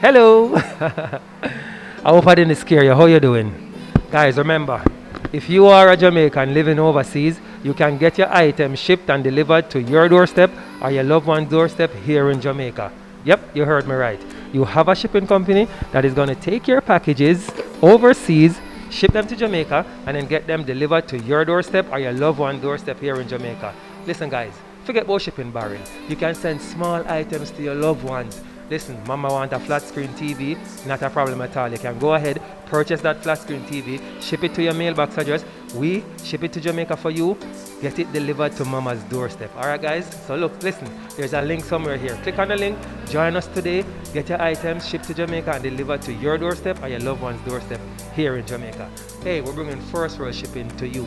Hello. I hope I didn't scare you. How you doing? Guys, remember, if you are a Jamaican living overseas, you can get your items shipped and delivered to your doorstep or your loved one's doorstep here in Jamaica. Yep, you heard me right. You have a shipping company that is going to take your packages overseas, ship them to Jamaica, and then get them delivered to your doorstep or your loved one's doorstep here in Jamaica. Listen, guys, forget about shipping barrel. You can send small items to your loved ones. Listen, mama want a flat screen TV, not a problem at all. You can go ahead, purchase that flat screen TV, ship it to your mailbox address. We ship it to Jamaica for you, get it delivered to mama's doorstep. Alright guys, so look, listen, there's a link somewhere here. Click on the link, join us today, get your items shipped to Jamaica and delivered to your doorstep or your loved one's doorstep here in Jamaica. Hey, we're bringing first world shipping to you.